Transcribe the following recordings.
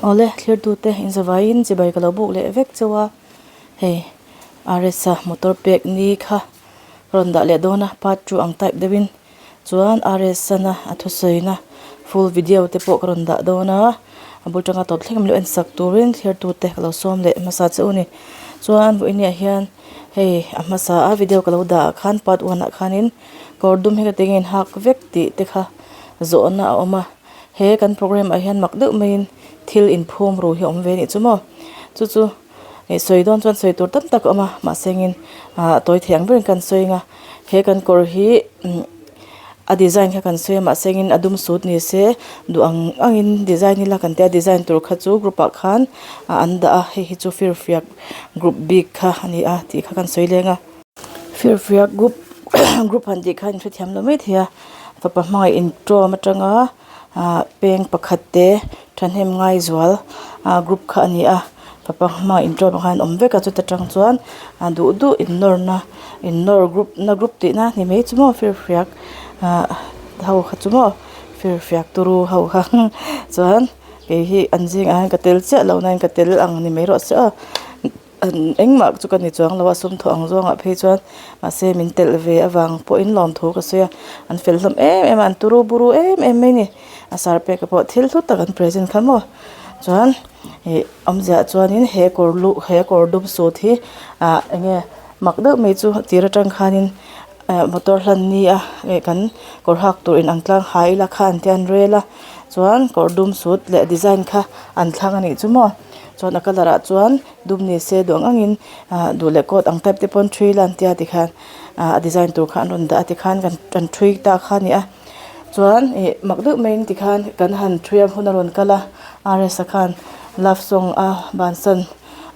ole clear tu te in zawain chibai kalo bu le vek chawa hei aresa motor pek ni kha ronda le dona part 2 ang type devin chuan aresa na athusoina full video te po ronda dona abutanga tot thlengam lo en sak turin clear tu te kalo som le masa chuni chuan bu inia hian hei amasa a video kalo da khan part 1 a khanin kordum heka tengin hak vek ti te kha zona oma he kan program a hian makdu main thil in phum ro hi om ve ni chumo chu chu e soidon chuan soi tur tam tak oma ma sengin toy thiang ber kan soinga he kan kor hi a design kha kan soi ma sengin adum suit ni se du angin design ni la kan te design tur kha chu group a khan anda a hi chu fir fiak group big kha ani a ti kha kan soi lenga fir fiak group group han di khan thu thiam lo mai thia papa mai intro matanga peng pakhatte thanhem ngai zwal group kha ani a papa ma intro khan omve ka chu ta tang chuan du ignor group ti na ni mei chumo fir fiak hau kha chumo fir fiak turu hau kha chuan ke hi anjing a ka tel cha lo nan ka tel ang ni mei ro cha engma chu kan ni chuang lawa sum tho ang zonga phe chuan ma se min tel ve awang po in lom tho ka soya an fel hlom em an turu buru em mai ni asar pe ka po thil thu takan present khamo chuan e amja chuanin he kordum so thi enge makdo me chu tira tang khanin motor hlan ni a kan kor hak tur in angtlang hai la khan tian rela chuan kordum suit le design kha an thlang ani chumo chuan akalara chuan dumni se dong angin du le kot ang type te pon 3 lan tia ti khan design tur khan ron da ti khan kan 3 ta khani a chuan makdu main ti khan kan han 3 hunaron kala rs khan love song a bansan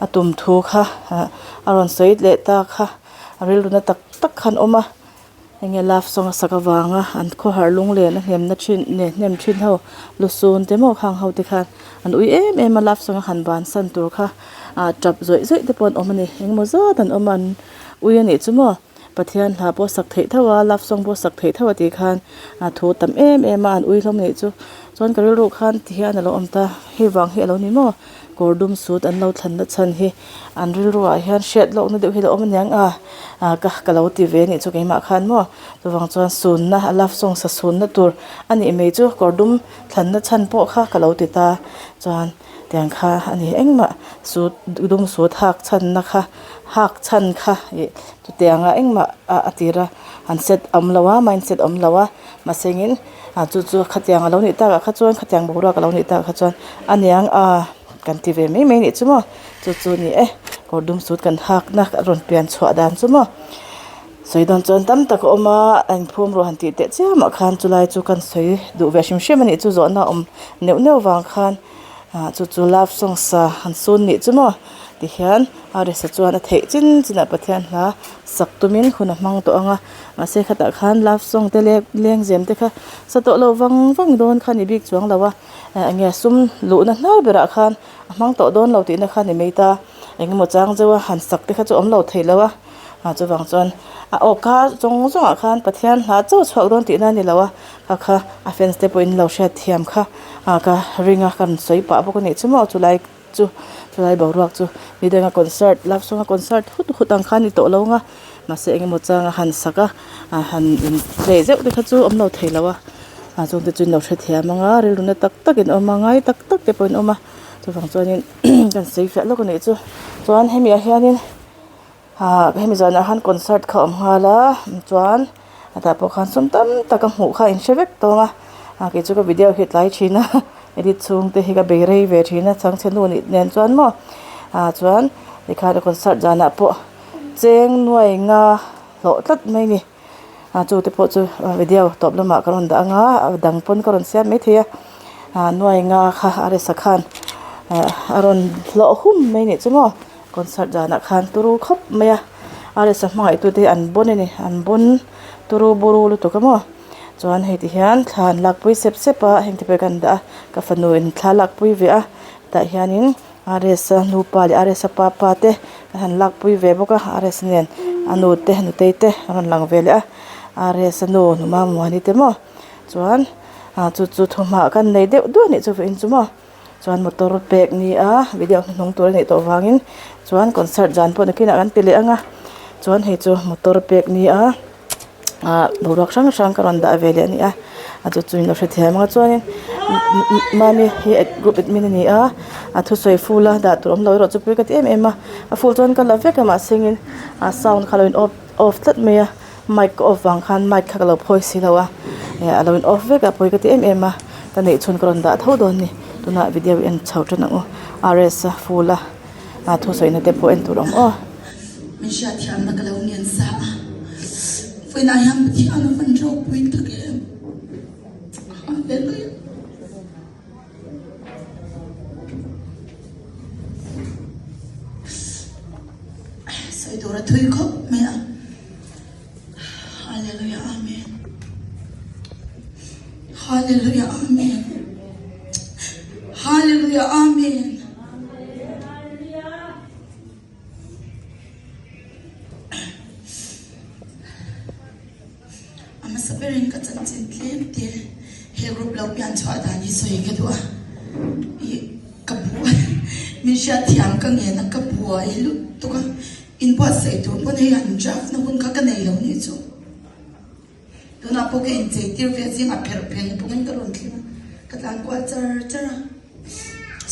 atum thu kha aron soit le ta kha aril na tak khan oma enge love song sakawanga an kho harlung le na hem na thin ne nem thin ho lusun te mo khang ho ti khan an ui em love song han ban san tur kha trap zoi te pon omani engmo za tan oman ui ani chumo pathian hla po sak thei thawa love song po sak thei thawa ti khan thu tam em an ui hlom ni chu chon karil ro khan ti hian alo omta hi wang hi alo ni mo kordum suit an lo than na chan hi an ril ro a hian shet lo na de hi lo om nyang ka kalo ti ve ni chu keima khan mo to wang chuan sun na love song sa sun na tur ani me chu kordum than na chan po kha kalo ti ta chuan tiang kha ani engma suit dum suit hak chan na kha hak chan kha tu tianga engma atira an set amlawa mindset amlawa masengin chu khatiang alo ni ta kha chuan khatiang bura ka lo ni ta kha chuan aniang kan ti ve me ni chumo chu ni kordum suit kan hak na ron pian chwa dan chumo soidon chon tam tak oma an phum ro han ti te chama khan chulai chu kan soi du ve shim shim ani chu zo na neu wang khan chu love song sa han sun ni chumo ti hian are sa chuan a thei chin a pathian hla sak tumin khuna mang to anga ma se khata khan love song te leng jem te kha sa to lo wang don khani bik chuang lawa anga sum lu na nar bera khan mang to don lo ti na khan ni meita eng mo chang jewa han sak te kha chu om lo thei lawa chu wang chuan o ka chong khan pathian hla chu chhak don ti na ni lawa kha a fence te point lo sha thiam kha ka ringa kan soi pa bo ko ni chumo chu lai boruak chu midenga concert love song concert hutang khani to longa ma se eng mo chang han saka han le zeu te kha chu om lo thei lawa chung te chin lo the thia manga ril na tak in oma ngai tak te point oma chu wang chuanin kan sei fa lo ko ni chu chuan hemi a hianin hemi zana han concert kha om hala chuan ata po khan sum tam takam hu kha in shevek tonga ke chu ko video hit lai thina edit chung te hi ka berei ve thina chang chenu ni nen chuan mo chuan lekha concert jana po cheng nuai nga lo tlat mai ni chu te po chu video top lama karon da nga dang pon karon siam me thia nuai nga kha are sakhan aron lo hum mai ni chumo concert jana khan turu khop maya are sa mai tu te an bon ni an bon turu buru lu to kamo chuan hei ti hian thlan lakpui sepa heng te pe kan da ka fanuin thla lakpui ve a ta hianin aresa nupa le aresa papa te han lakpui ve boka ares nen anu te nu te ron lang vele a aresa no ma mo ni te mo chuan chu thoma kan nei de du ni chu in chu mo chuan motor pek ni a video hnung tur nei to wangin chuan concert jan pawh nakina kan ti le anga chuan hei chu motor pek ni a borak sang sang karon da vele ani a atu chuin lo hrethiam anga chuanin mami hi group admin ani a thu soi fula da turam lo ro chu pui ka ti em a ful chuan kan la vek ma singin sound khaloin off tlat me a mic off wang khan mic kha lo phoi si lawa aloin off vek a poi ka ti em a ta nei chun karon da tho don ni tuna video en chau tana o rs fula thu soi na te po en turam o mi sha thiam na kalo nian sa foi na yam ti ana van ro pui ta ke hallelujah sai dora thui khop me hallelujah amen hallelujah amen hallelujah amen saberin ka chan chin tlem te he group lo pian chwa da ni soi ka dua I kabu mi sha thiam ka nge na kabu ai lu to ka in pa sai to pon he an jaf na hun ka ka nei lo ni chu to na po ke in che tir ve jing a pher phen po ngin ka ron thina ka tlan kwa char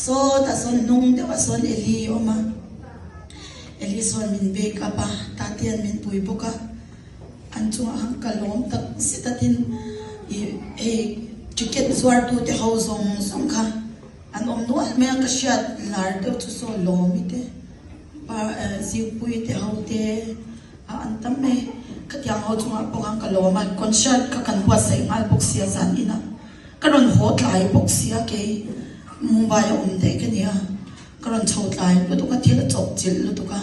so ta son nung de wa son eli oma eli son min be ka pa ta tian min pui po ka an chung ang kalom tak sitatin e ticket swar tu te hausong song kha an no me ka shat lar de tu so lom ite pa si pui te haute an tam me ka tyang ho chung ang pong kalom an concert ka kan wa sai ngal boxia san ina karon hot lai boxia ke mumbai de ke nia karon chhot lai tu ka thil chok chil lu tu ka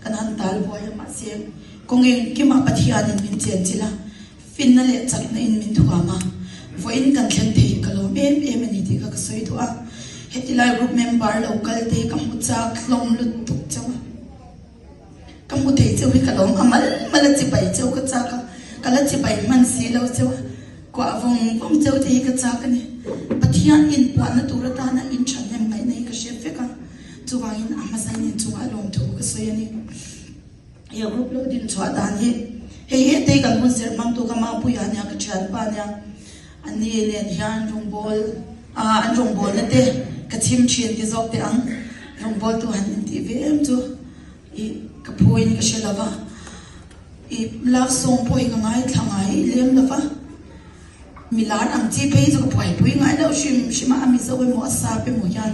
kan han tal boy ma se kongeng ki ma pathian in min chen chila fin na le chak na in min thuwa ma vo in kan thlen thei kalo em ani ti ka soi thua hetilai group member local te kam chak hlom lut tuk chawa kam mu thei cheu hi kalom amal mala chi pai cheu ka chaka kala chi pai man si lo cheu ko avong cheu te ka chaka ni pathian in pa na turata na in chan nem ngai nei ka she fe ka chuwa in ama sai ni chuwa lom thu ka soi ani ya group lo din chwa dan he te kan mun ser mang to ka ma pu ya nya ka chan pa nya ani len hian rong bol an rong bol na te ka chim chin ti zok te ang rong bol tu han ti ve em chu I ka phuin ka shelava I love song poi ka ngai thangai lem lava milan ang chi pe chu ka pui ngai lo shima ami zo mo asa pe mo yan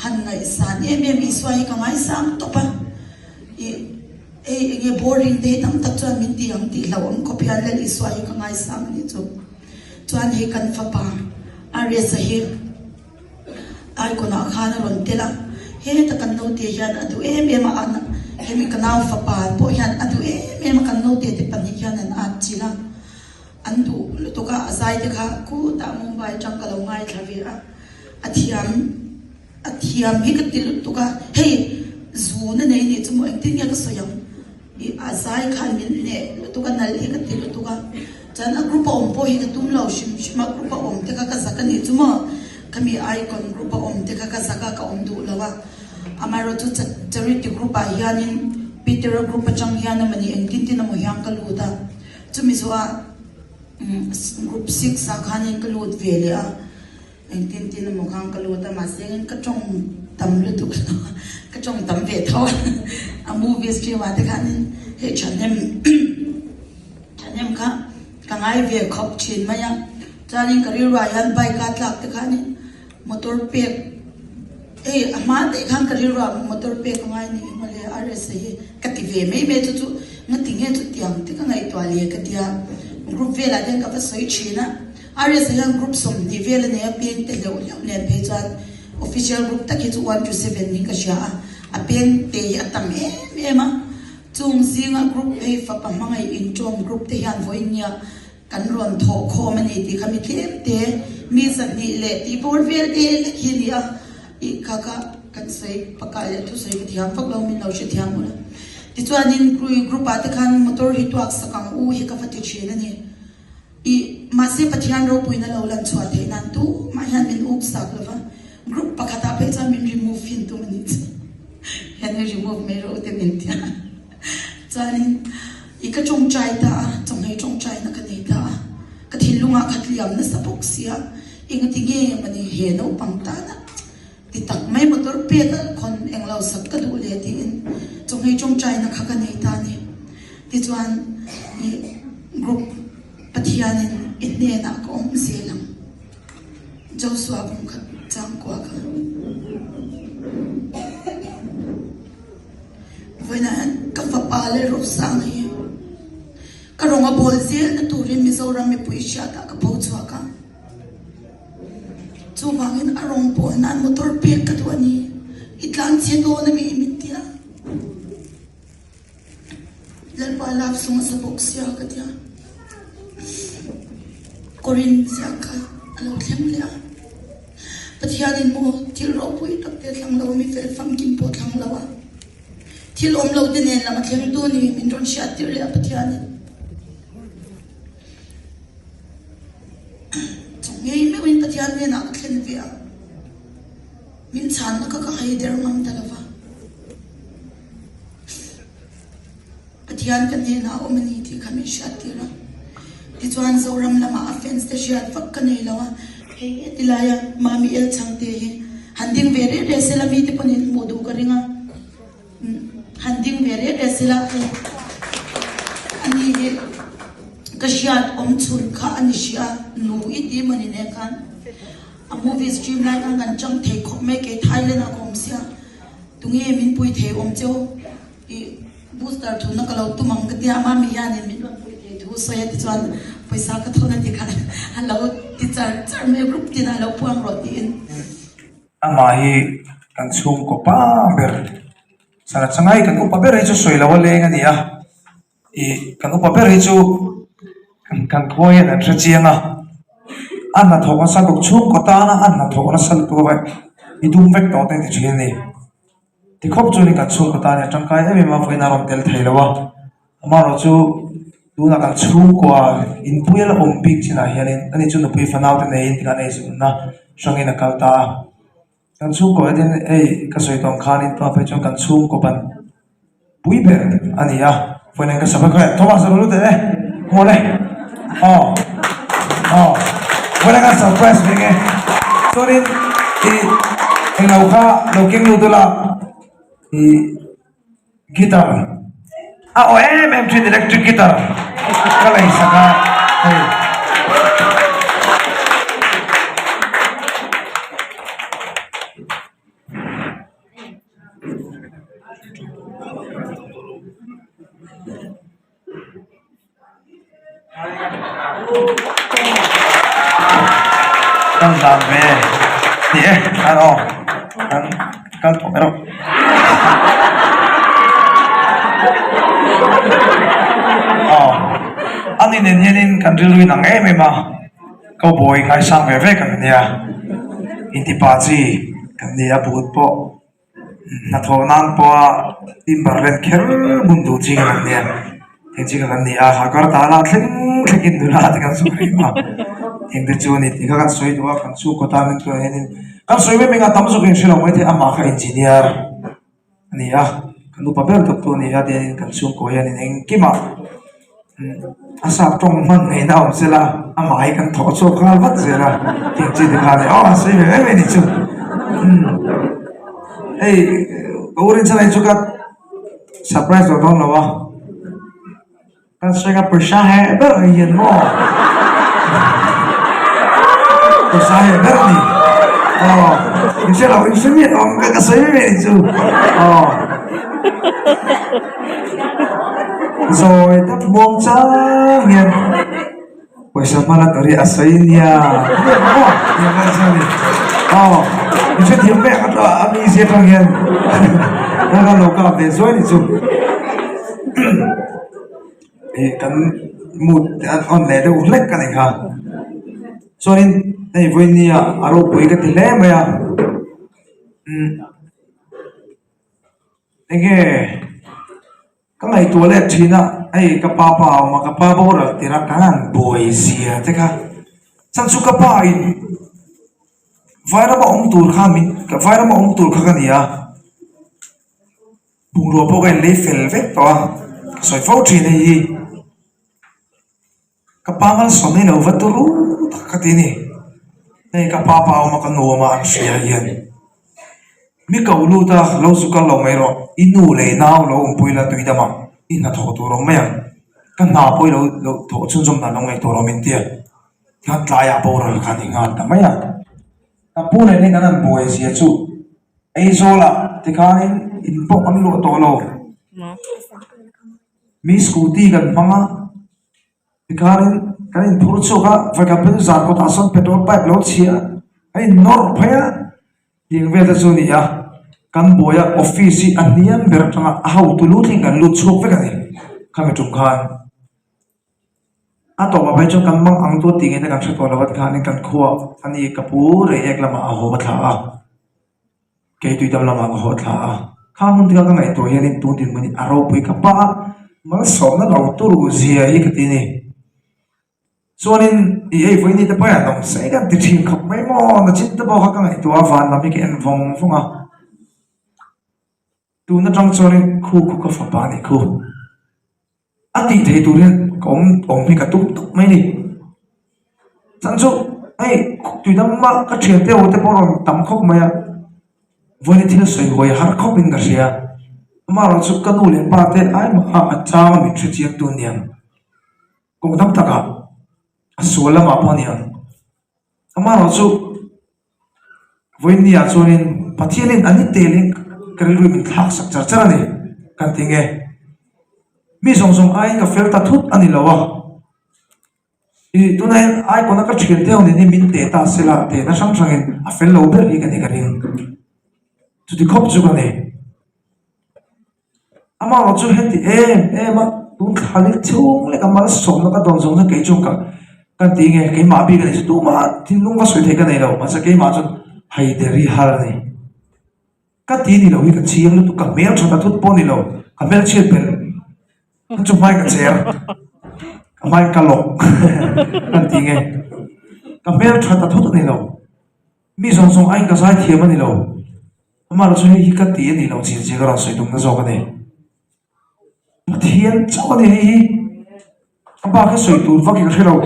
han ngai san em mi swai ka ngai sam to pa e boring day nam ta chuan min ti ang ti lawam ko pian le li swai ka ngai sang ni chu chuan he kan fa pa are sa he ai ko na khana ron tela he ta kan no ti yan adu em an he mi kanau fa pa po yan adu em kan no ti te pan yan an at chila andu to ka azai te kha ku ta mumbai chang ka lo ngai thavi a athiam hi ka til to ka he zu na nei ni chu mo tin ya ka soyam I azai khan min ne to ka nal hi ka til to ka chan a group om po hi ka tum lo shima group om te ka zakani chu mo kami icon group om te ka zaka ka om du lawa amaro chu charity group a hianin peter group chang hian na mani en tin tin mo hyang ka lu da chu mi zo a group 6 sa khanin ka lut vele a en tin mo khang ka lu ta ma seng ka chong tam lu tu ka chong tam ve tho a movie stream wa te khanin he chanem ka kangai ve khop chin ma ya chanin ka ri ra yan bai ka tlak te khanin motor pek ama te khan ka ri ra motor pek kangai ni male rs he ka ti ve me chu ngati nge chu tiang te ka ngai twali ka tia group ve la den ka fa soi china rs yang group som ni ve la ne pen te lo ne pe chan official group ta ki chu 1 to 7 ni ka sha a pen te atam ma chung zinga group e fa pa mangai in chom group te hian voinia kan ron tho kho mani ti khami tlem te mi san ni le ti bor vel te hi ni a I kaka kan sai pakale thu sai ki thiam fak lo min lo she thiam mula ti chuanin group ate khan motor hi tuak sakang u hi ka fati chena ni I mase pathian ro puina lo lan chwa the nan tu ma hian min uk sak lova group pakata pe cha min remove hin tu mani hen remove me ro te min tia chani ika chong chai ta chong hei chong chai na ka nei ta ka thilunga khatliam na sapok sia inga tinge mani he no pangta na ti tak mai motor pe ta khon englau sak ka du le ti in chong hei chong chai na kha ka nei ta ni ti chuan i group pathianin itne na ko om selam Joshua cũng khẩn trang quá cả với là các pháp ba lê rốt sang này các rong ở bồn dễ là tụi mình Mizoram mình bùi xia ta các bầu chua cả chú vàng in ở rong bồn nan motor bek cái tuan này ít lang chia đôi này mình tia lần ba lap sung sa bốc xia cái tia Corin xia cả alo thêm lẽ pathianin mo thil ro pui tak te thlang lo mi fel fam kim po thlang lo thil om lo den la ma thleng tu ni min ron sha tir le pathianin chong ngei me win pathian ne na thlen via min chan na ka hai der ngam ta lawa pathian kan ne na omani thi khami sha tira ti chuan zoram lama offense te sha fak kan nei lawa hey tilaya mami el changte he handing vere resela mi te panin modu karinga handing vere resela ani he kashiat om chun kha anishia nu iti manine kan a movie streamline ang chang thei khop me ke thailand a kom sia tungi min pui the om cheu I booster thu na kalau tu mang katia mami ya ne min pui the thu so ya ti chuan paisa ka thona ti khan hello teacher char me group ti na lo puang ro tin ama hi kan chung ko pa ber sala changai kan ko pa ber hi chu soi lawa leng ani a I kan ko pa ber hi chu kan khoi na tra chianga an na thok sa dok chung ko ta na an na thok na sal tu ba I dum vek to te ti chin ni ti khop chu ni kan chung ko ta ne tangkai e ma foi na rom tel thei lawa ama ro chu tu na kan chung ko in puel om big china hianin ani chu no pui fanau te nei tin anei su na sangin na kalta kan chung ko edin ei ka soi tong khan in pa pe chong kan chung ko ban pui ber ani ya foi na ka sabak ka thomas ro lu te mo le foi na ka surprise me ke sorry I lau kha lo king lu tu la I guitar em chuyên electric guitar cái này saka đang làm về thì ăn o ăn thổi đâu anh nên nhân kan rilui nang em mà câu boy khai sang về về kan nia intipachi kan nia buat po na thonan po timberland kher mundu chi kan nia thế chi kan nia hakar ta la thling in dula ta kan sukri ma eng de chuni ti kan soi do kan su ko ta men ko hen kan soi me nga tam su ken shilo mai the ama kha engineer nia kan du papel to nia de kan su ko yan eng kima asap trong man ngày nào sẽ là mãi cần thọ số khá vất sẽ là tiền chỉ được là sẽ về về đi chứ hey ủa đến này chúng ta surprise rồi không nào kan sẽ gặp persa hay bớt yên mò persa hay bớt đi mình sẽ làm mình sẽ biết ông cái sấy về đi chứ rồi tắt buông trắng hiền bây giờ mà là tới asai nia yang mana sini itu dia mek atau ami siapa hiền orang lokal besok itu kan mood on le do lek kan ha so ni voi ni aro poi ka tile ma ya cái ngày tuổi lệ chín á, cái pa mà cái pa bao rồi thì là cái boy gì thế cả, sản xuất cái pa vai ra ông tur kha min ka vai ra ông tur kha kania bung ro po kai le fel vek to soi fo tri nei ka pa mal som nei no vaturu takatini nei ka pa pa ma ka no ma sia yen mi ka ulu ta lo su ka lo mai ro inu le nau lo puila tu idama ina tho tu ro mai ka na poi lo tho chun jom na lo ngai to ro min tia kan tlaya po ro ka ni ngan ta mai ta pu ne ne kan boy sia chu ei zola te kanin in po an lo to lo mi scooty kan manga te kanin phur chu ka va ka pen za ko ta son petrol pipe lo chia ai nor phaya yeng ve ta chu ni ya kan boya office aniam ber tanga how to lu thing kan lu chuk ve kan ni kami tum khan a to ma bai chu kan mang ang tu ti nge kan thak to lawat khan kan khuwa ani kapur re ek lama a ho ba tha a ke tu dam lama ho tha a khamun ti ka ngai to yanin tu tin mani aro pui ka pa mal som na lo tu ru zia hi ka ti ni sonin i ei voi ni te pa ya dong sai kan ti thin khop mai mo na chin te bo ka ngai to a van na mi ke en vong funga tu na trong sonin khu ka fa pa ni khu ati thei tu ren om hi ka tuk tuk mai ni chan chu ai tu dam ma ka thian te o te por tam khop mai a voi ni thil soi hoi har khop in ga sia ma ro chu ka nu le pa te ai ma a cha mi thri chiang tu niam kong dam taka suala ma po niam ama ro chu voi ni a chunin pathianin ani telin karil ru min thak sak char char ni kan tinge mi song song ai ka fel ta thut ani lawa i tunai ai kona ka thil te oni min te ta sela te na sang sangin a fel lo ber hi ka ni karin chu ti khop chu ka ni ama ro chu heti ma tun khalik chung le ka mal som na ka don jong na ke chung ka kan ti nge ke ma bi ka ni tu ma tin lung ka soi the ka nei lo ma sa ke ma chu hai de ri har ni ka ti ni lo hi ka chiang lu tu ka mer chota thut po ni lo ka mer chiet pen chu mai ka cher ka mai ka lo kan ti nge ka mer chota thut ni lo mi song song ai ka sai thiam ni lo ama ro chu hi ka ti ni lo chin chi ka ro soi tum na zo ka ni thiên cho này ba cái sợi tụt vắt cái đâu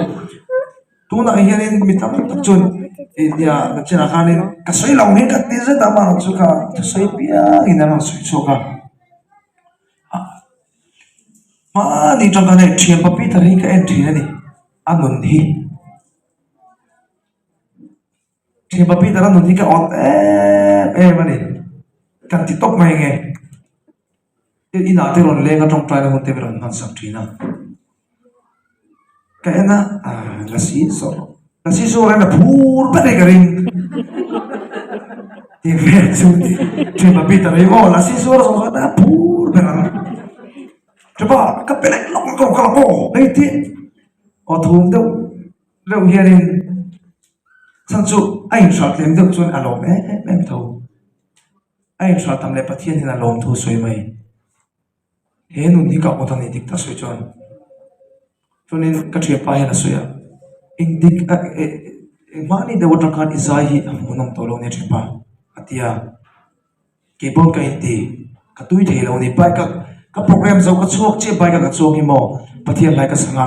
tu na hiền nên mình tập tập chun ya nó chỉ là khăn nên cái sợi lòng nên cái tiền rất mà nó chú cả cái sợi bia in nó sợi cho cả mà đi trong cái này chuyện bắp bít thì cái entry này anh muốn đi chuyện bắp bít là muốn đi cái on mà này cần tiếp tục mày nghe in ate ron lenga trong trai na te ron han sak thina ka ena la si so na phur pa de garin ti ve chu ti ma pita re mo la si so na phur pa na chapa ka pele long ko ka ko ei ti o thum do lo hianin san chu ai sat lem do chun alom em tho ai sat tam le pathian hin alom thu soi mai he nun hi ka otan ni dik ta soi chon chonin ka thia pa hena soya ing dik mani de water kan izai hi munam to lo ne thipa atia ke bon ka inti ka tui thei lo ni pa ka program zo ka chok che ba ka chok hi mo pathian lai ka sanga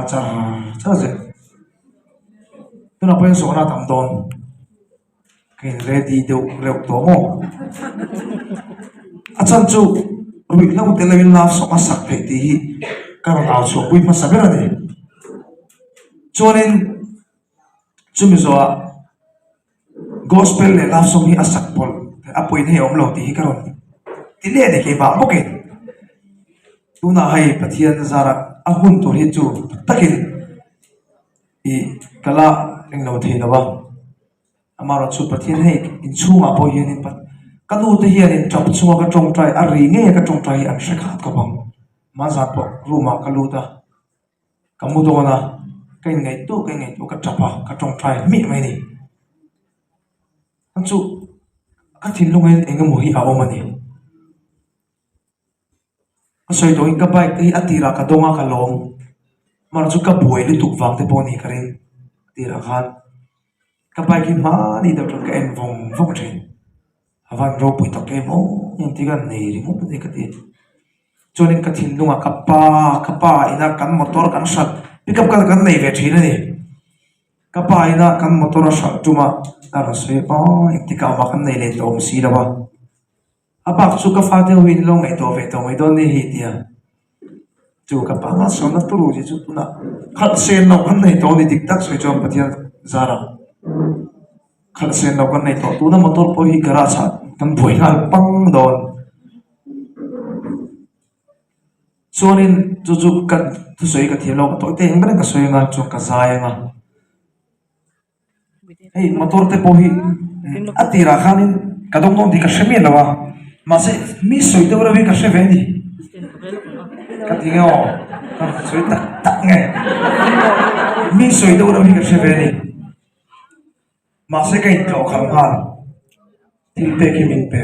cha je tuna pa so na tam don ke ready do re to mo achan chu rui lau te lawin laf so masak pe ti karon aw so pui pa sabera ni chonin chumi zo gospel le laf so hi asak pol apoi ne om lo ti karon ti le de ke ba bokin tuna hai pathian zara ahun to hi chu takin i kala eng lo the lawa amaro chu pathian hai in chunga po hi ni pat kanu te hian in chop chunga ka tong trai a ri nge ka tong trai an shakhat ka bang ma za po ruma kalu ta kamu do na kai ngai tu ka chapa ka tong trai mi mai ni anchu ka thin lungai enga mo hi awo mani a soi to ka bai te atira ka donga ka long mar chu ka buai li tuk wang te poni karin tira khan cái bài kia má đi đâu trong cái em vòng vòng trên van ro pui tak emo yang tiga nei ri mo ni kati chonin ka thin lunga kapa ina kan motor kan sat pickup kan nei ve thina ni kapa ina kan motor sat tuma ara se yang tika ma kan nei le tom si rawa abak chu ka fa de win long ei to ve to mai don ni hi tia chu ka pa ma so na tu ru ji chu tuna khat se no kan nei to ni dik tak soi chom patia zara khal sen lo kan nei to tu na motor po hi gara cha kan boi hal pang don chonin chu kan tu soi ka thilo to te eng ban ka soi nga chu ka zai nga hey motor te po hi atira khanin ka dong dong di ka shemi lawa ma se mi soi te ora vi ka she ve ni ka ti ngo ka soi tak tak nge mi soi te ora vi ka she ve ni mà sẽ cái chỗ khám hàn thì pe cái mình pe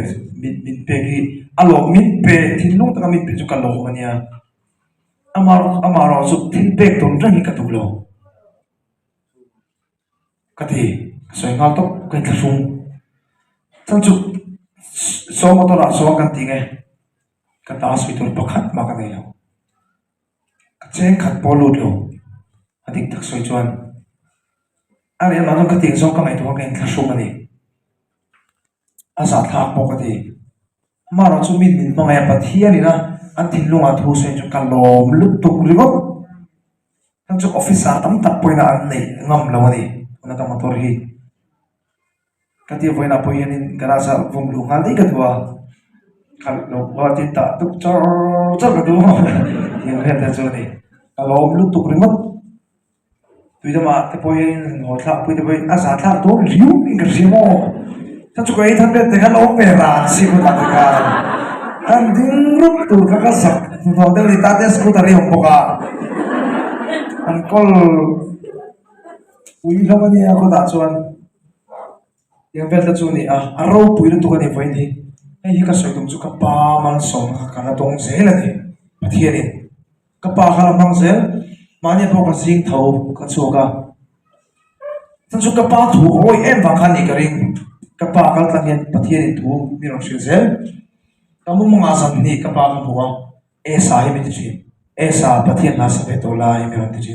cái alo mình pe thì lúc ta mình pe cho cả lỗ mà nha amaro giúp thì pe tốn rất nhiều cả tụ lỗ cái thì xoay ngao tóc cái thằng sung thằng chụp số mà tôi đã số cái tiếng ấy cái ta suy tôi bóc hạt mà cái này đâu cái trên khát bỏ lụt lỗ anh định thật xoay chuan anh em nói cái tiếng số cái này tôi cái thằng sung này anh sát tháp bỏ cái gì mà nó chúng mình bằng em bật hiên đi na anh tin luôn anh thu xuyên cho cả lò lúc tục rồi không thằng chụp office tấm tập bôi na anh này ngầm lâu này nó cầm motor hi cái tiếng bôi na bôi hiên gara sa vùng lùng anh đi cái tua khăn lò qua tin ta tục cho cái tua tiếng hết là rồi này cả lò lúc tục rồi không tuy đó mà cái bôi họ tháp bôi bôi anh sát tháp tôi riu cái gì mà thằng chụp cái thằng đấy thì cái lò về ra xí của ta cái anh đừng lúc tụi các sạc thằng đấy thì ta test của ta đi học bọc anh call pui lama ni ako ta chuan yang vel ta chu ni a ro pui lu tu ka ni voi ni ei hi ka soi tum chu ka pa mal som ka na tong zel ani pathian ni ka pa khala mang zel mani po ka sing tho ka chu ka tan chu ka pa thu oi em wa khan ni ka ring ka pa kal tlang yan pathian ni thu mi ro shil zel ka mu ma sam ni ka pa ka huwa e sa hi mi chi e sa pathian na sa ve to la hi mi ro ti chi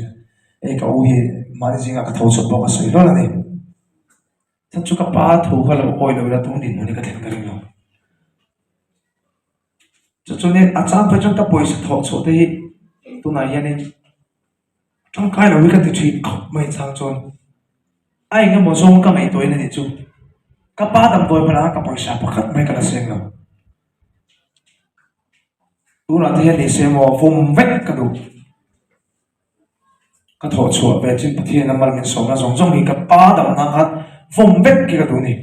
e ka u hi mani jinga ka thau chop ba soi lo la ni tan chu ka pa thu ka lo oi lo la tung din ni ka thlen ka ring lo chu ne a chang pa chang ta poi sa tho cho te tu na yan ni chang kai lo wi ka ti chi mai chang chon ai nga mo zong ka mai toi na ni chu ka pa dam toi pa na ka poi sa pa khat mai ka la seng lo tu na te ni se mo vom vek ka du ka tho chua ve chin pathian na mal min som na zong zong hi ka pa dam na khat vom vek ki ka du ni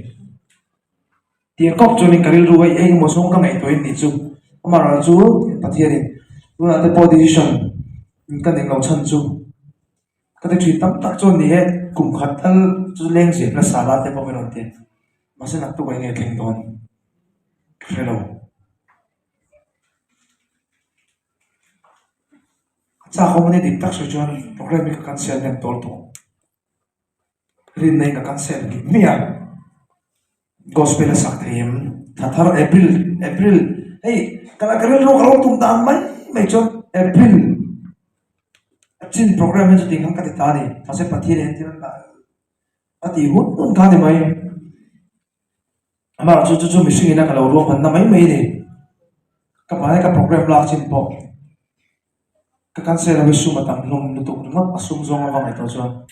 ti kok chu ni karil ru ai ei mo song ka mai toi ni chu ama ra chu pathian ni tu na te position ka ning lo chan chu ka te thi tam tak chu ni he kum khat thal chu leng se la sala te pa meron te ma se nak tu kai nge theng don hello cha không nên tìm tác sự cho program mình cancel nên tol to rin này cả cancel kịp mía gospel sắc thêm thà April hey cái lúc lâu tung tan mấy cho April trên program mình chỉ cái ta đi mà sẽ phát hiện thì là phát hiện hút cái này mấy mà cho mình suy nghĩ là cái lâu luôn mình mấy đi các bạn cái program là trên bộ cái cancel là số mà tạm lùng lụt nó asung zong avang ito cho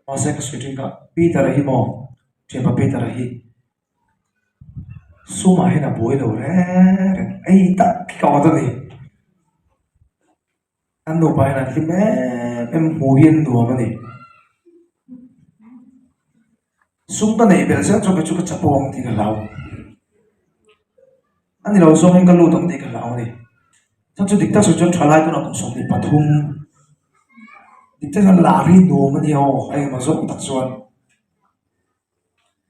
mà sẽ cái chuyện cả Peter hi mo chuyện bà Peter hi số mà hay là bồi đầu đấy ấy ta cái câu đó gì anh đồ bài là cái em hồ hiên đồ mà này sung ta này bây giờ cho cái chú cái chắp bông thì cái lão anh đi lâu xong anh cái lụt thì cái lão này thằng chú địch ta sử dụng trả lại tôi là cũng sống đi bắt hung địch ta là lari đồ mà đi ao anh mà giống tắc xuân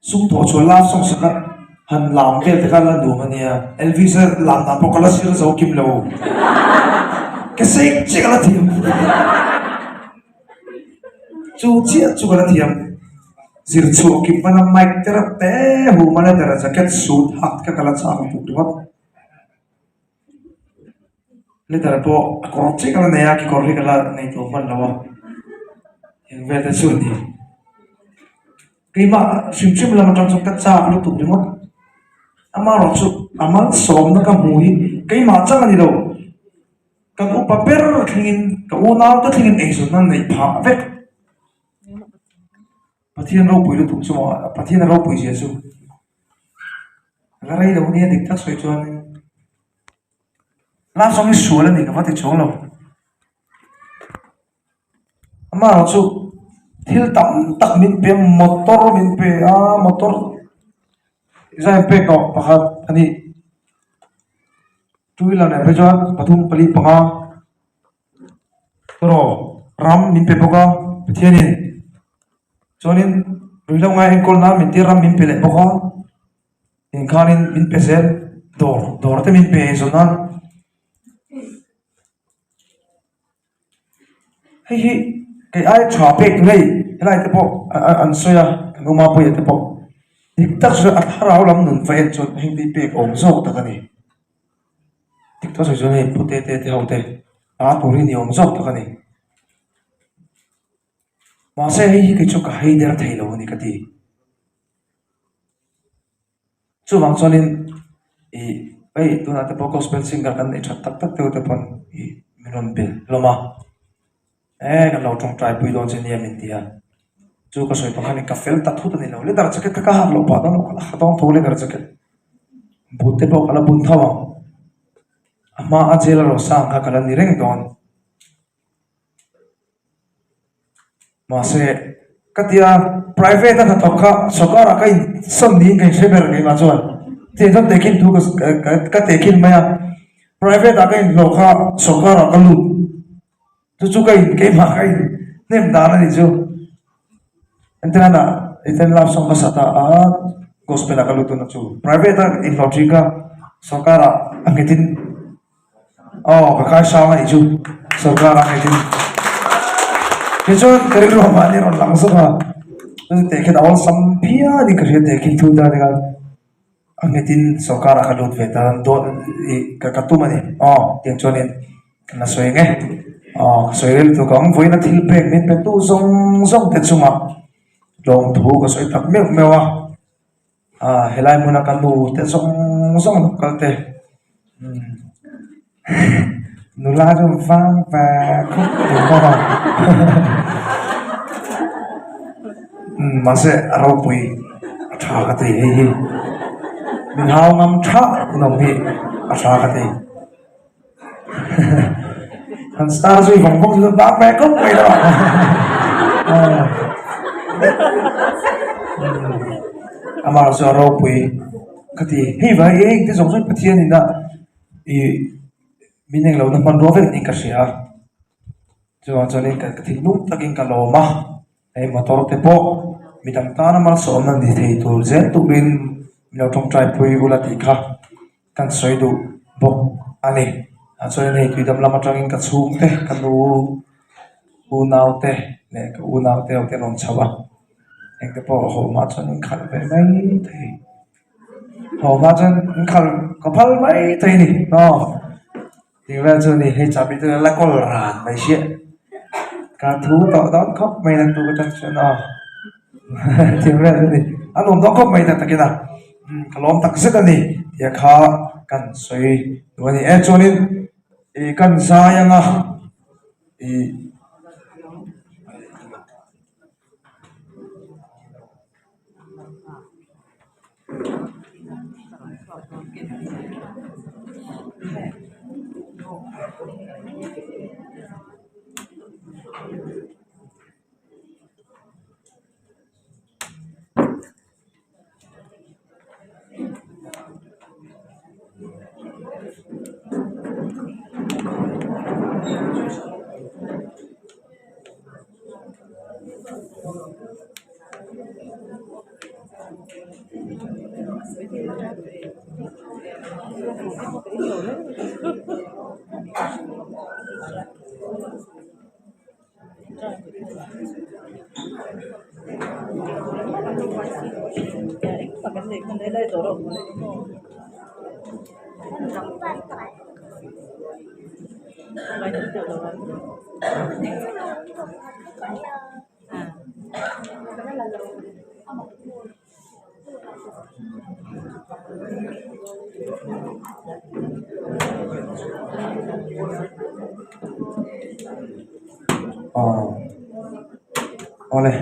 sung thọ chuột lao xong sực hằn làm cái thì cái là đồ mà đi Elvis làm đàn bọc lá xưa giấu kim lâu cái xe chỉ cái là thiềm chú chiết chú cái là thiềm zir chu ki mana mic terap te hu mana tera jacket suit hat ka kala cha ko puk mat le tera po ko chi kala ne ya ki ko ri kala nei to man lawa in ve ta chu ni ki ma sim sim la ma tang ka cha lu tu ri mat ama ro chu ama som na ka mu hi ki ma cha ni lo kan u paper thingin ka u na ta thingin ei su nan nei pha ve pathian ro pui lu tu chu ma pathian ro pui je chu la rai lo ni dik tak soi chuan la song ni su la ni ka va ti chong lo ama ro chu thil tam tak min pe motor min pe a motor zai pe ko pakhat ani two wheeler ne pe chuan pathum pali panga toro ram min pe boka pathianin chuanin ruilo ngai engkol na min ti ram min pe le boka in khanin min pe sel dor te min pe zona hi cái ai chwa pek nei helai te po an soya ngoma po te po dik tak so at harau lam nun fa en chot hing ti pek om zok ta kani dik to so ne pute te hote a puri ni om zok ta kani ma se hi ki chu ka hai der thai lo ni ka ti chu wang chonin e ai tu na te po gospel singer kan ne chat tak tak te pon e minon bil loma kan lo trong trai pui don chen yam india chu ka soi pakhan ka fel ta thu ta ni lo le dar chaket ka har lo pa da lo ka dong thu le dar chaket butte po kala bun thawa ama ajela ro sang ka kala ni reng don ma se katia private na to kha sokara kai som ni kai seber kai ma chuan te thon te kin thu ka te kin maya private a kai lo kha sokara ka lu chu cái mà cái nem da na ni chu entena na iten love song ka sata a gospel ka lu tu na chu private in logica sokara angitin ka kai sa ni chu sokara angitin ke chu kare ro ma ni ro lang sa ka te ke dawal sam phia ni ka te kin thu da ni ka angitin sokara ka lut ve ta do ka tu ma ni tiang chonin na soi nge soirel tu kong voi na thil pek min pe tu zong te chunga long thu ko soi tak mek mewa helai muna kan lu te zong kal te nula jo vang va khóc tu ko ba ma se aro pui tha ka te hi min hao ngam tha nong hi tha ka te thằng star duy vòng không được đá vé cốc vậy đó ama so ro pui kati hi vai te zong zoi pathian in da i mineng lo na man ro vel ni ka sia cho nên ka thi nu takin ka lo ma ai motor te po midam ta na mal so na ni thei tur zen tu bin lo tong trai pui ula ti kha kan soi du bok ani cho nên này tùy tâm làm trong những cái xuống thế cái u nào thế này cái u nào thế cái non chава anh cái bộ hồ mà cho những khăn về mấy thì hồ mà cho những khăn có phal mấy thì nè thì ra cho này hay chả biết là có ràn mấy chuyện cả thú tọt đó khóc mày là tụi cái chân thì ra cho này anh ông đó khóc mày là cái nào cái lom tắc rất là nè thì khá cần suy rồi này cho nên kan sayanga Oleh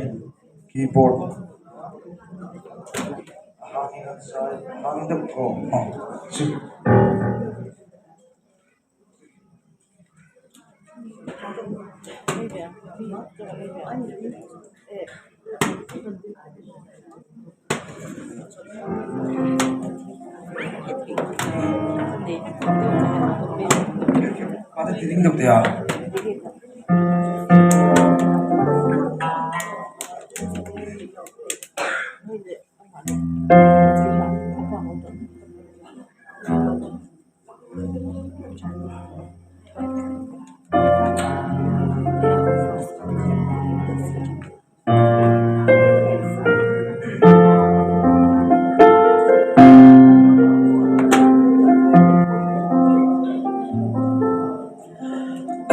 keyboard hangin the si ada tiring được ya.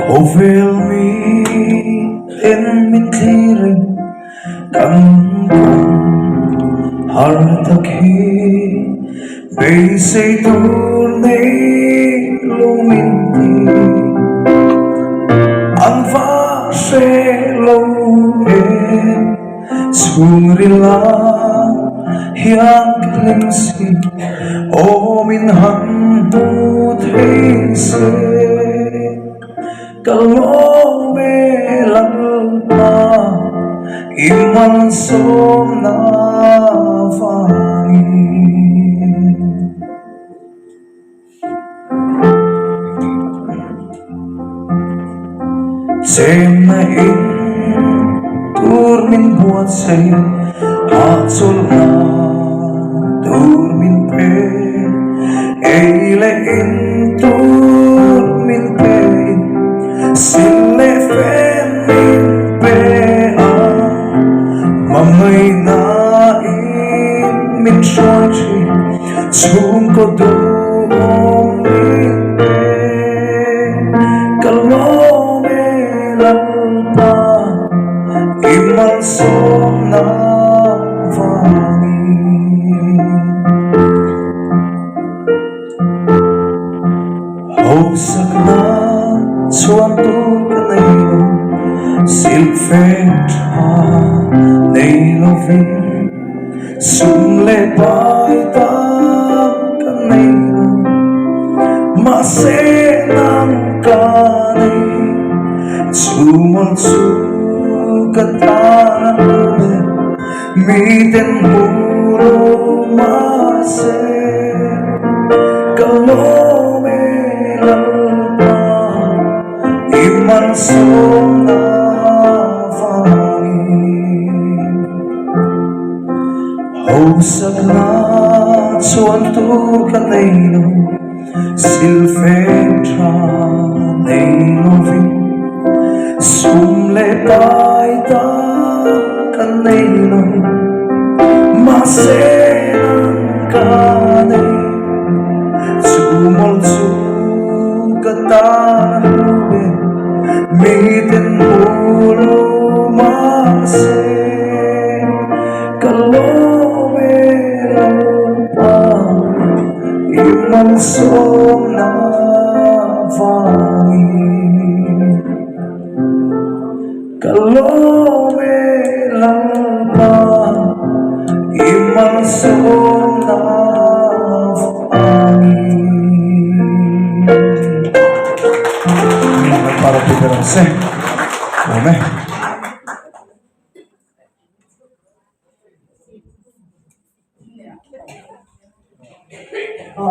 Cô vil mi tên min thiring căng căng har tak hi bay say tur nay lumin ti ang va se lo e surila hiak lim si o min han tu thei se kalau melalpa iman som na fangi sem na in tur min buat say hatul na tur min pe eile in tur min pe Sille fen min pe a Mamay na in min shorty Zoom ko doon min pe Kalmo me lalpa Iman som na vangi Hosak na Suan tu kanayo Silfet ha Nailovin Sumle paita kanayo Masenang kanay Sumal sugatanan Miten puro masen Kalau melalpa Iman som na vangi Hosak na suan tu kanayno Silfetra nailovin Sumle paita kanayno Masenang kanay Sumal sugatanan Miten ulo mase Kalau melalpa Iman som na vangi Kalau melalpa Iman som na vangi Para prepararse. Amen.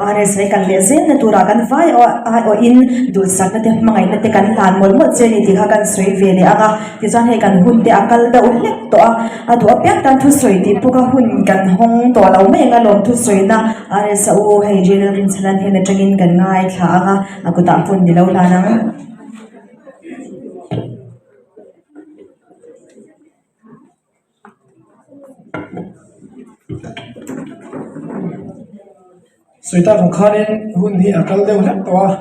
Ares vai kan lezen na tura kan vai o in dul sak na te mangai na te kan lan mol mot cheni ti kan soi vele aga ti chan he kan hun te akal da ulek to a du apyak tan thu soi ti puka hun kan hong to lo me nga lom thu soi na ares o hei general rin chalan he na tangin kan ngai thla aga akuta pun ni lo la nang soita kong khanin hun hi akal deuh hlek tawh a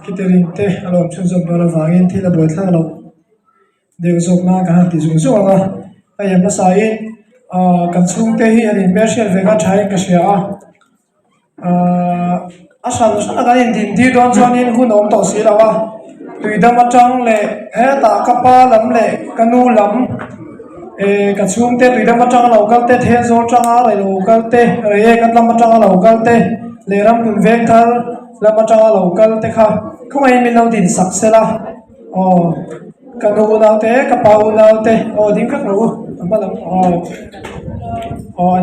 kitering te alom chun zom dona wangin thila boi thlang lo deu zok na ka ti zung zung a ayam na sai kan chung te hi ani mercial vega thai ka sia a san san ka in din ti don chonin hun om to si lawa tuidam atang le he ta kapa lam le kanu lam ka chung te tuidam atang lo kal te the zo tanga le lo kal te re ka lam atang lo kal te le ram kun vek thar lam atang lo kal te kha khomai min lo din sak sela kanu na te kapa na te ding khak lo amma lam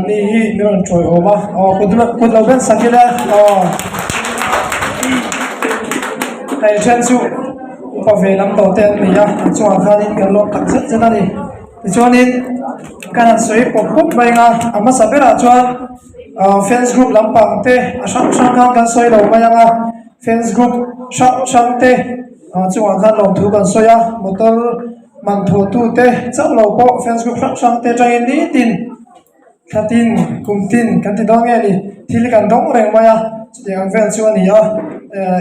ni hi miron troi oma kudlo ben sakila ai chen su pa ve lam to ten mi ya chuan khanin kan lo tak zet zet ani chuanin kan soi pop pop mai nga ama sabera chuan fans group lampang te asam sang kan soi lo mai nga fans group sang te chuan khan lo thu kan soya motor man tho tu te chau lo po fans group sang te tangin ni tin khatin kumtin kan ti dong ani thil kan dong reng maya yang vel chuan ni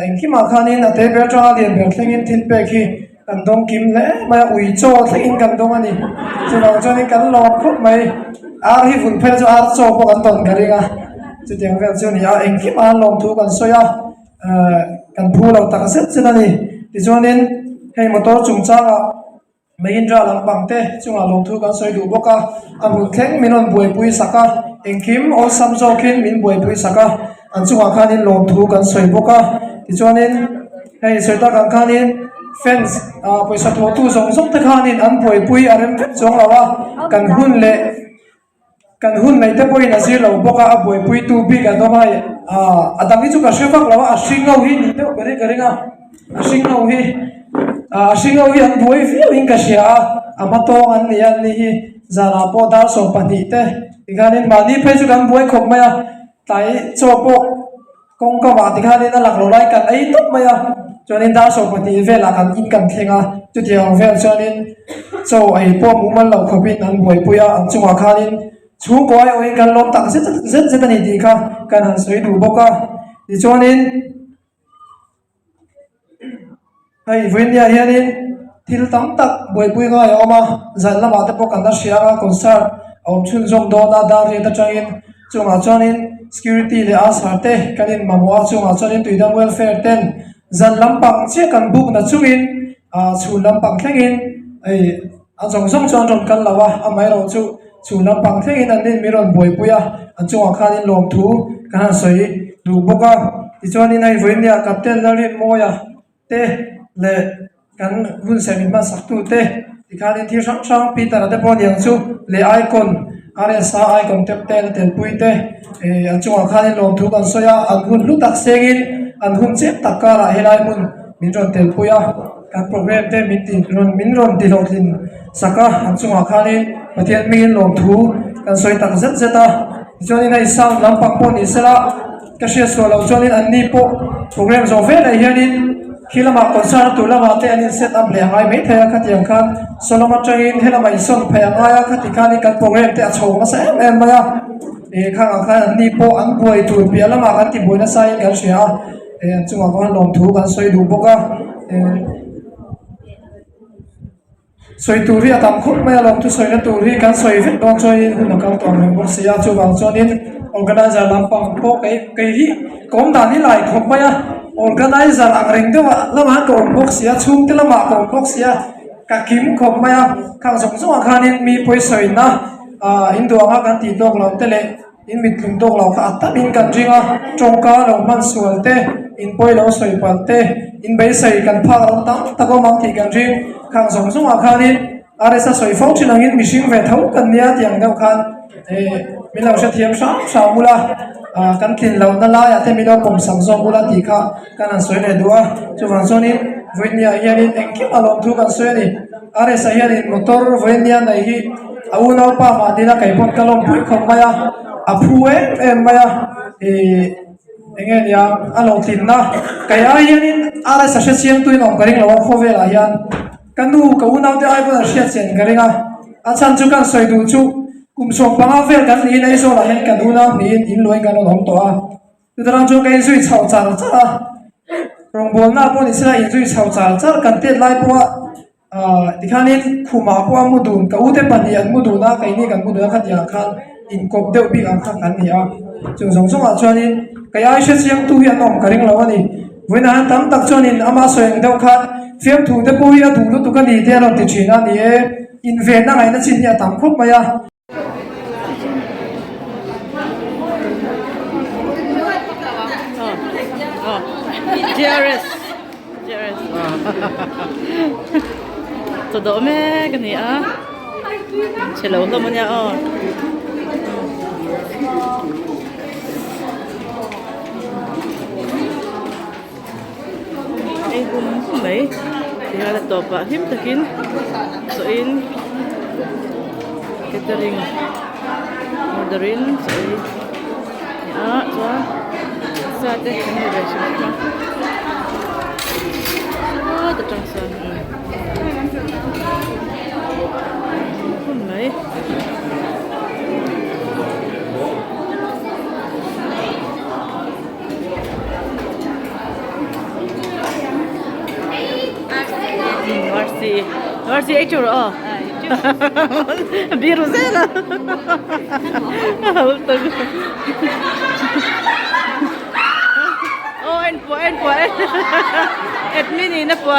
engki ma khanin ate ber tra lian ber thlengin thil pe khi kan dong kim le ma ui cho thlengin kan dong ani chuan chuan kan lo khop mai ar hi vun phel chu ar cho po kan ton garinga chu yang vel chuan ni engki ma lom thu kan soya kan phu lo tak set chen ani ti chuanin hei motor chung changa Mahindra lampang te chunga long thu kan soi du boka amul thleng minon buai pui saka engkim o samjokin min buai pui saka an chunga khanin long thu kan soi boka ti chuanin hei soita kan khanin fans poisa tho tu zong zong te khanin an buai pui arem chong lawa kan hun mai te poi na zir lo boka a buai pui tu bi kan do mai adangi chu ka shefak lawa a singau hi ni te gari garinga a singau hi singo hi an buai fiu in ka sia amatong an ni hi zala po dar so pani te iganin mani phe chu kan buai khop maya tai chopo kong ka wa tikhanin alak lo lai kan ai top maya chuanin dar so pani vela kan in kan thenga chu tiang vel chuanin so ai po mumal lo khopin an buai puya an chunga khanin chu koi oi kan lom tak zet ani ti kha kan han soi du boka ti chuanin ai venia hianin thil tam tak boi pui nga ya oma zan lama te po kan da sia concert om chun jom do na da re da changin chunga chonin security le asarte kanin mamwa chunga chonin tuidam welfare ten zan lampang che kan buk na chungin chu lampang thlengin ai azong zong chon ron kan lawa amai ro chu lampang thlengin an nin miron boi puya an chunga khanin lom thu kan soi du boka ti chonin ai venia captain larin moya te le kan hun semin ma saktu te ikhanin thi sang sang peter ate pon yang chu le icon rsa icon tep ten tel pui te an chunga khanin lom thu kan soya an hun lu tak sengin an hun chep takara helai mun min ron tel puya kan program te min ron dilotlin saka an chunga khanin pathian min lom thu kan soi tak zet zeta jonin ai sound lampang pon isela ka sia so lo jonin an ni po program zo ve lai hianin hilama concert tu lama te anin set up le ngai mai thaya khatiang khan soloma tangin helama ison phaya ngaya khati khani kan program te acho ma sa em maya khang khan ni po an boi tu pi lama kan ti boina sai kan sia chunga kan lom thu kan soi du boka soi turi atam khut mai lom tu soi na turi kan soi vet don choi hun ka to me bo sia chu wang chonin organizer lampang po kai hi kom da ni lai khop maya organizer ang reng dewa lama ko box ya chung te lama ko box ya ka kim khop maya khang song song khanin mi poi soi na indu anga kan ti dog lo tele in mit lung dog lo ka ta in kan ringa chongka lo man sual te in poi lo soi pal te in bei sai kan pha lo ta ko mang ti kan ring khang song song khanin aresa soi phong chin angin mishing ve thau kan nia tiang deuh khan min lo sha thiam sa mula kan tin lo na la ya te mi lo pom sang zo mula ti kha kan an soi le duwa chu wang zonin voinia hianin engki alom thu kan soi ni aresa hianin motor voinia nei hi auna pa ma dina kai pon kalom pui khom maya apue em maya engen ya alo tin na kai a hianin aresa sha chiang tuin ong karing lo khove la hian kanu ka unau te ai ba sia chen garinga achan chu kan soi du chu kum som panga vel kan ni nei so la hen kan unau ni in loi kan lom to a Tudarang jo kain sui chao chal cha rong bol na po ni sila in sui chao chal cha kan te lai po dikhanin khuma po amudun ka ute pani an muduna kaini kan muduna khat ya khan in kop deu bi ang khan kan ni a chung song song a chuanin kaya she siam tu hi anom karing lawani voina han tam tak chuanin ama soeng deu khan fiam thu te po hi a du lu tu kan ni te ron ti china ni e in ve na ngai na chin ya tam khop maya GRS. GRS. Todo me gani Hello lo mo niya Ay may. Kaya na to pa him takin. So in catering ordering so in. So sa atin kami restaurant. Ito lang sa may Marcy Hector biru zera en po et mini na po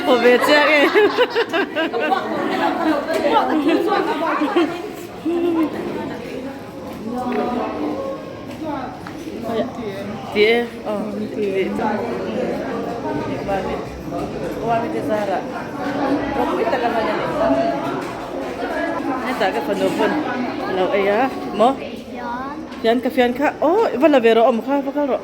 Pobeciak Tie Wami Zara. Kung kita ka man yan Ay, taga panupon. Hello, aya. Mo? Fian ka. Oh, wala vero. Mukha pa ka ro.